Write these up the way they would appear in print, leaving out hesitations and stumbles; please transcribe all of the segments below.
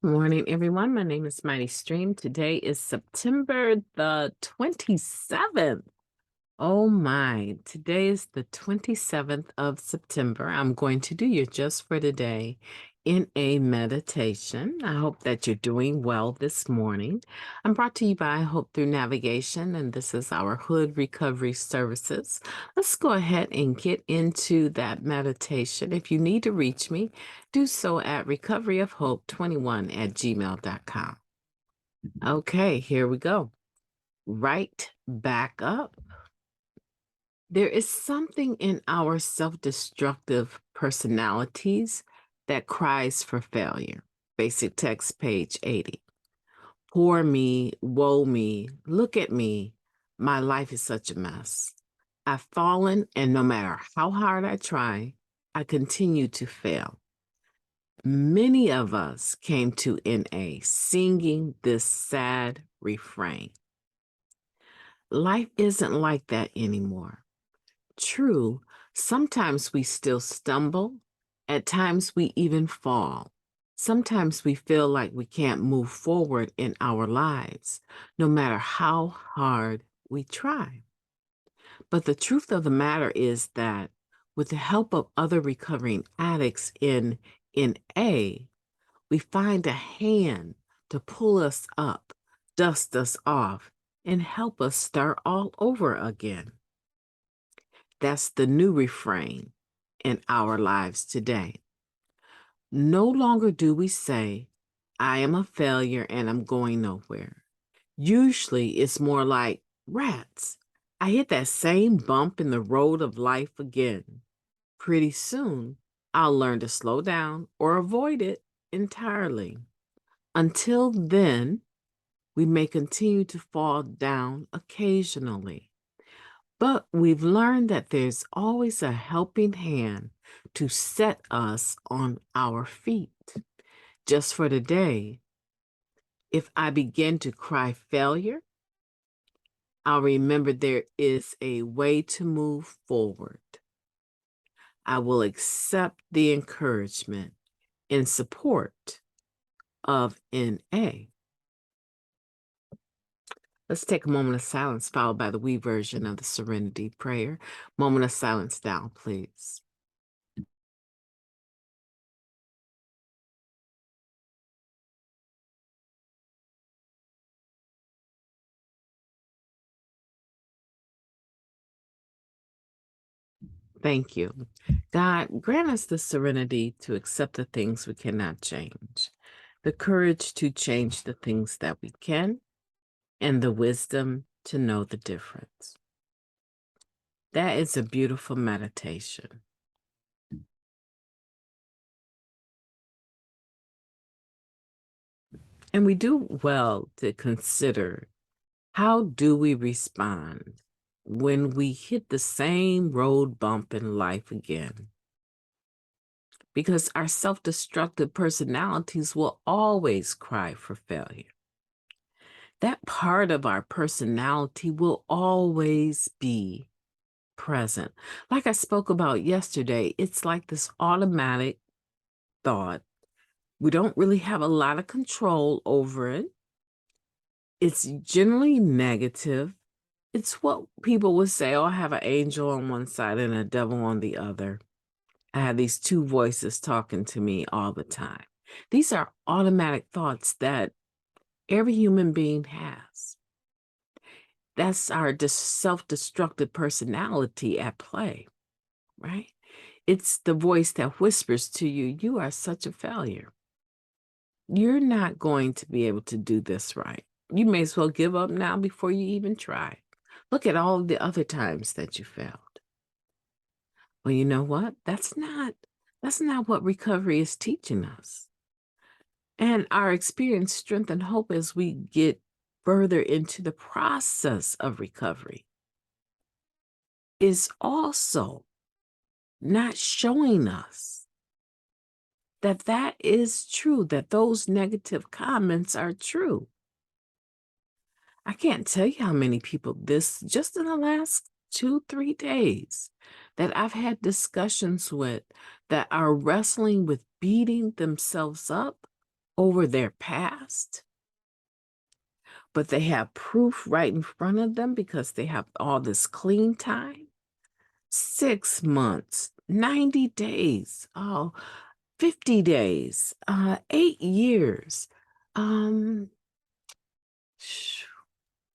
Good morning, everyone. My name is MightyStream. Today is September the 27th. Oh my, today is the 27th of September. I'm going to do your just for today in a meditation. I hope that you're doing well this morning. I'm brought to you by Hope Through Navigation, and this is our Hood Recovery Services. Let's go ahead and get into that meditation. If you need to reach me, do so at recoveryofhope21@gmail.com. Okay, here we go. Right back up. There is something in our self-destructive personalities that cries for failure. Basic text, page 80. Poor me, woe me, look at me. My life is such a mess. I've fallen, and no matter how hard I try, I continue to fail. Many of us came to NA singing this sad refrain. Life isn't like that anymore. True, sometimes we still stumble. At times we even fall. Sometimes we feel like we can't move forward in our lives, no matter how hard we try. But the truth of the matter is that with the help of other recovering addicts in NA, we find a hand to pull us up, dust us off, and help us start all over again. That's the new refrain in our lives today. No longer do we say, I am a failure and I'm going nowhere. Usually it's more like, rats, I hit that same bump in the road of life again. Pretty soon, I'll learn to slow down or avoid it entirely. Until then, we may continue to fall down occasionally. But we've learned that there's always a helping hand to set us on our feet. Just for today, if I begin to cry failure, I'll remember there is a way to move forward. I will accept the encouragement and support of NA. Let's take a moment of silence, followed by the we version of the Serenity Prayer. Moment of silence now, please. Thank you. God, grant us the serenity to accept the things we cannot change, the courage to change the things that we can, and the wisdom to know the difference. That is a beautiful meditation. And we do well to consider, how do we respond when we hit the same road bump in life again? Because our self-destructive personalities will always cry for failure. That part of our personality will always be present. Like I spoke about yesterday, it's like this automatic thought. We don't really have a lot of control over it. It's generally negative. It's what people would say, oh, I have an angel on one side and a devil on the other. I have these two voices talking to me all the time. These are automatic thoughts that every human being has. That's our self-destructive personality at play, right? It's the voice that whispers to you, you are such a failure. You're not going to be able to do this right. You may as well give up now before you even try. Look at all the other times that you failed. Well, you know what? That's not what recovery is teaching us. And our experience, strength, and hope as we get further into the process of recovery is also not showing us that that is true, that those negative comments are true. I can't tell you how many people just in the last 2-3 days that I've had discussions with that are wrestling with beating themselves up over their past, but they have proof right in front of them because they have all this clean time. 6 months, 90 days, 50 days, 8 years. Um, sh-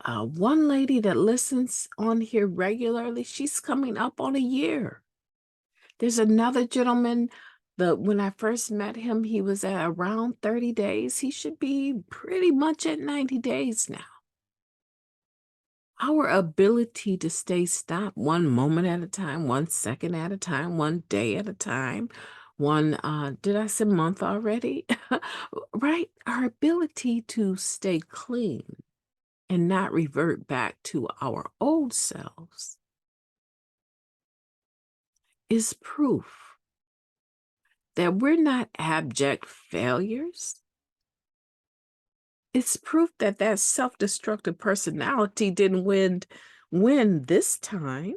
one lady that listens on here regularly, she's coming up on a year. There's another gentleman that when I first met him, he was at around 30 days. He should be pretty much at 90 days now. Our ability to stay stopped one moment at a time, 1 second at a time, 1 day at a time, did I say month already? Right? Our ability to stay clean and not revert back to our old selves is proof that we're not abject failures. It's proof that that self-destructive personality didn't win this time.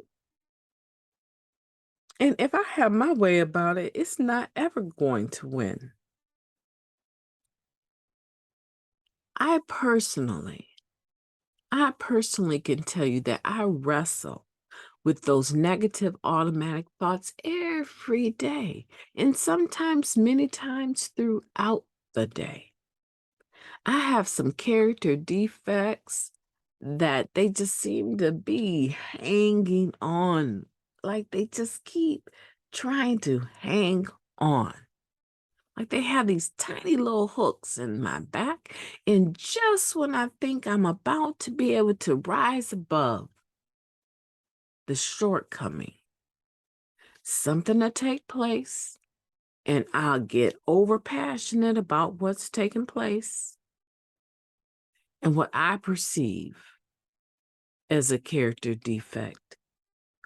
And if I have my way about it, it's not ever going to win. I personally can tell you that I wrestle with those negative automatic thoughts every day, and sometimes many times throughout the day. I have some character defects that they just seem to be hanging on, like they just keep trying to hang on. Like they have these tiny little hooks in my back, and just when I think I'm about to be able to rise above the shortcoming, something to take place, and I'll get over passionate about what's taking place and what I perceive as a character defect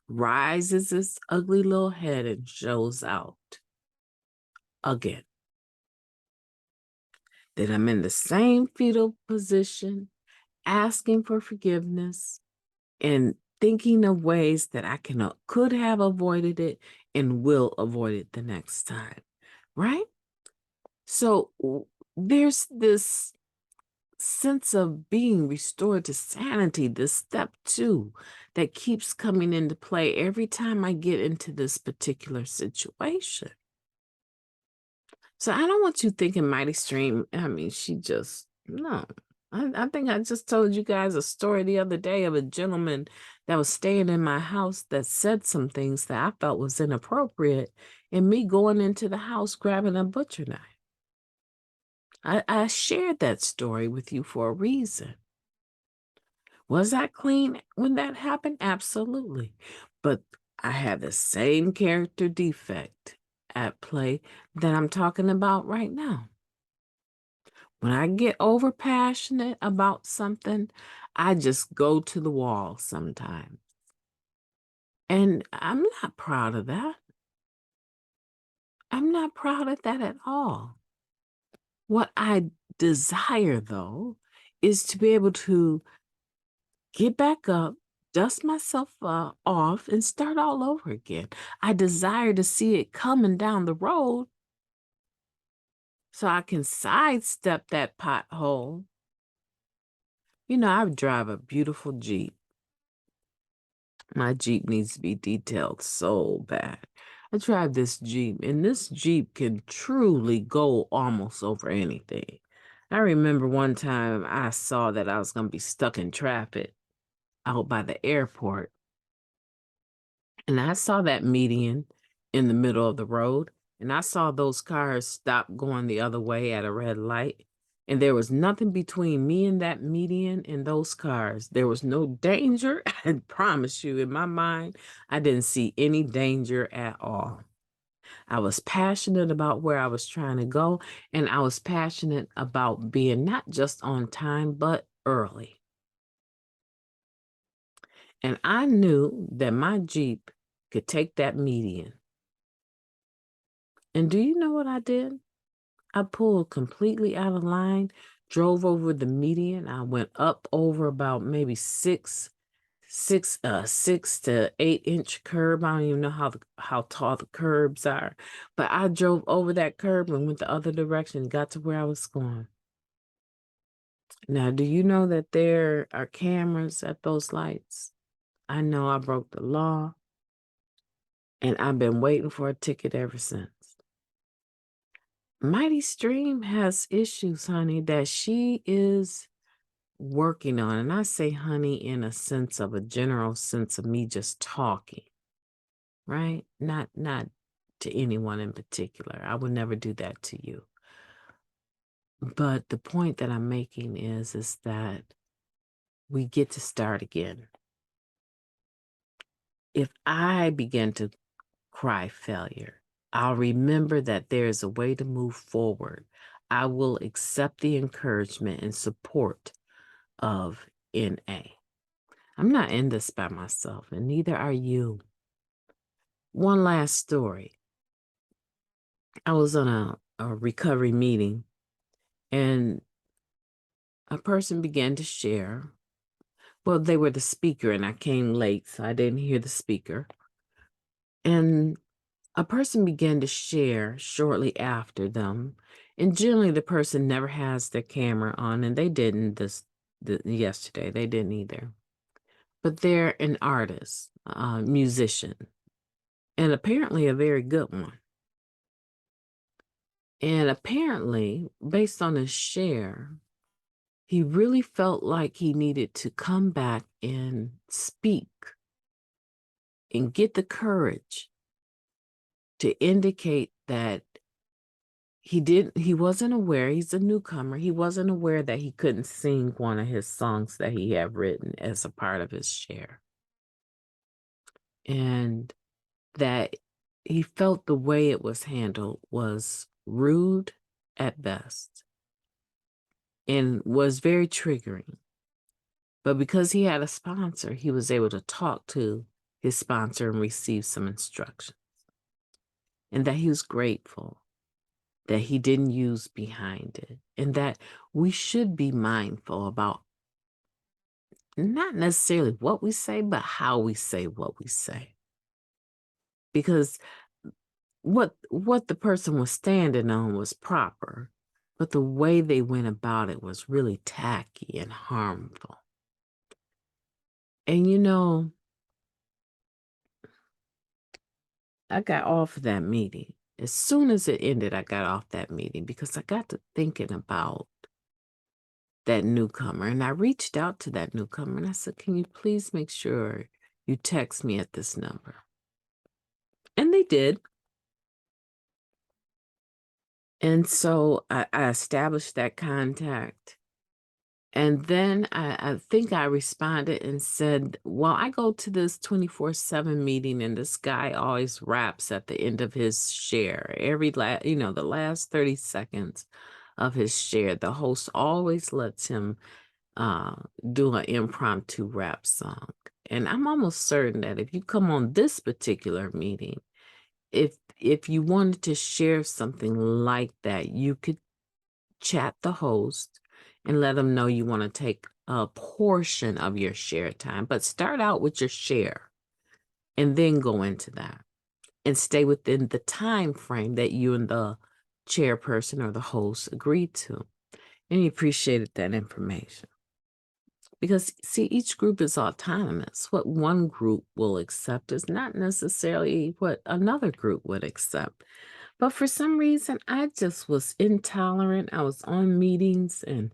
rises its ugly little head and shows out again. Then I'm in the same fetal position, asking for forgiveness and thinking of ways that I could have avoided it and will avoid it the next time, right? So there's this sense of being restored to sanity, this step 2 that keeps coming into play every time I get into this particular situation. So I don't want you thinking MightyStream, I mean, she just, no. I think I just told you guys a story the other day of a gentleman that was staying in my house that said some things that I felt was inappropriate, and me going into the house grabbing a butcher knife. I shared that story with you for a reason. Was I clean when that happened? Absolutely. But I had the same character defect at play that I'm talking about right now. When I get over passionate about something, I just go to the wall sometimes. And I'm not proud of that. I'm not proud of that at all. What I desire, though, is to be able to get back up, dust myself off, and start all over again. I desire to see it coming down the road so I can sidestep that pothole. You know, I drive a beautiful Jeep. My Jeep needs to be detailed so bad. I drive this Jeep, and this Jeep can truly go almost over anything. I remember one time I saw that I was going to be stuck in traffic out by the airport. And I saw that median in the middle of the road, and I saw those cars stop going the other way at a red light. And there was nothing between me and that median and those cars. There was no danger. I promise you, in my mind, I didn't see any danger at all. I was passionate about where I was trying to go, and I was passionate about being not just on time, but early. And I knew that my Jeep could take that median. And do you know what I did? I pulled completely out of line, drove over the median. I went up over about maybe 6 6 to 8 inch curb. I don't even know how tall the curbs are, but I drove over that curb and went the other direction, got to where I was going. Now, do you know that there are cameras at those lights? I know I broke the law, and I've been waiting for a ticket ever since. MightyStream has issues, honey, that she is working on. And I say honey in a sense of a general sense of me just talking, right? Not to anyone in particular. I would never do that to you. But the point that I'm making is that we get to start again. If I begin to cry failure, I'll remember that there is a way to move forward. I will accept the encouragement and support of NA. I'm not in this by myself, and neither are you. One last story. I was on a recovery meeting, and a person began to share. Well, they were the speaker, and I came late, so I didn't hear the speaker. And a person began to share shortly after them. And generally, the person never has their camera on, and they didn't yesterday. They didn't either. But they're an artist, a musician, and apparently a very good one. And apparently, based on his share, he really felt like he needed to come back and speak and get the courage to indicate that he wasn't aware, he's a newcomer, he wasn't aware that he couldn't sing one of his songs that he had written as a part of his share. And that he felt the way it was handled was rude at best and was very triggering. But because he had a sponsor, he was able to talk to his sponsor and receive some instructions. And that he was grateful that he didn't use behind it. And that we should be mindful about not necessarily what we say, but how we say what we say. Because what the person was standing on was proper, but the way they went about it was really tacky and harmful. And I got off of that meeting. As soon as it ended, I got off that meeting because I got to thinking about that newcomer. And I reached out to that newcomer and I said, can you please make sure you text me at this number? And they did. And so I established that contact. And then I think I responded and said, well, I go to this 24/7 meeting and this guy always raps at the end of his share. The last 30 seconds of his share, the host always lets him do an impromptu rap song. And I'm almost certain that if you come on this particular meeting, if you wanted to share something like that, you could chat the host and let them know you want to take a portion of your share time, but start out with your share and then go into that and stay within the time frame that you and the chairperson or the host agreed to. And he appreciated that information. Because, see, each group is autonomous. What one group will accept is not necessarily what another group would accept. But for some reason, I just was intolerant. I was on meetings and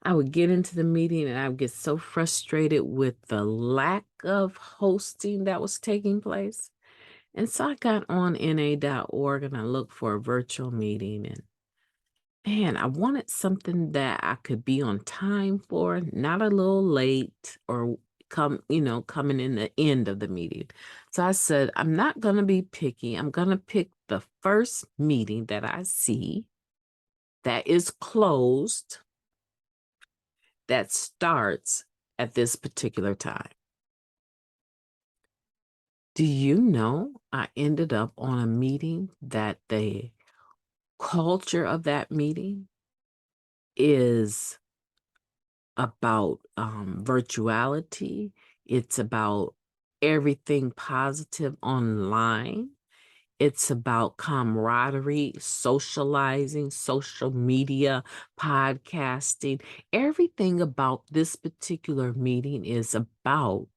I would get into the meeting and I would get so frustrated with the lack of hosting that was taking place. And so I got on na.org and I looked for a virtual meeting. And man, I wanted something that I could be on time for, not a little late or coming in the end of the meeting. So I said, I'm not going to be picky. I'm going to pick the first meeting that I see that is closed, that starts at this particular time. Do you know I ended up on a meeting that the culture of that meeting is about virtuality. It's about everything positive online. It's about camaraderie, socializing, social media, podcasting. Everything about this particular meeting is about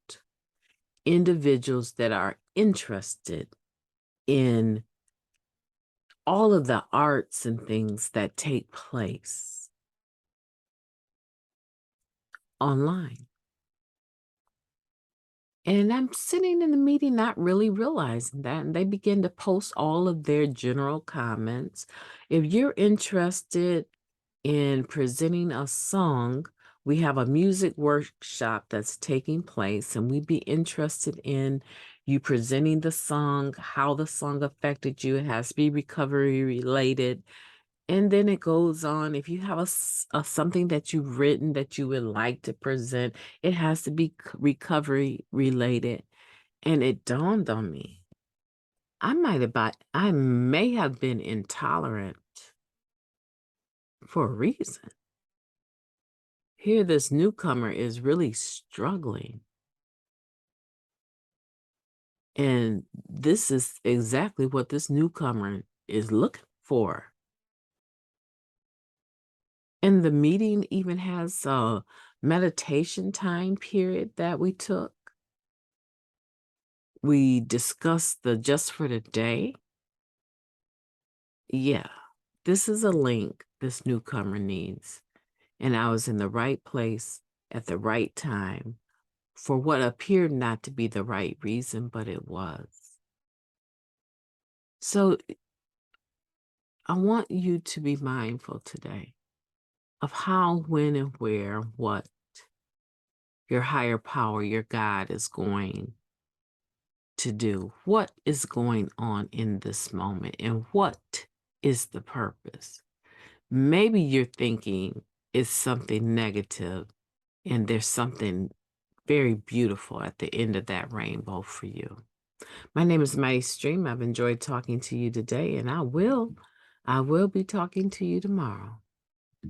individuals that are interested in all of the arts and things that take place online. And I'm sitting in the meeting not really realizing that, and they begin to post all of their general comments. If you're interested in presenting a song, we have a music workshop that's taking place, and we'd be interested in you presenting the song, how the song affected you. It has to be recovery related. And then it goes on. If you have something that you've written that you would like to present, it has to be recovery related. And it dawned on me, I may have been intolerant for a reason. Here, this newcomer is really struggling. And this is exactly what this newcomer is looking for. And the meeting even has a meditation time period that we took. We discussed the just for the day. Yeah, this is a link this newcomer needs. And I was in the right place at the right time for what appeared not to be the right reason, but it was. So I want you to be mindful today of how, when, and where, what your higher power, your God, is going to do. What is going on in this moment, and what is the purpose? Maybe you're thinking it's something negative, and there's something very beautiful at the end of that rainbow for you. My name is MightyStream. I've enjoyed talking to you today, and I will be talking to you tomorrow.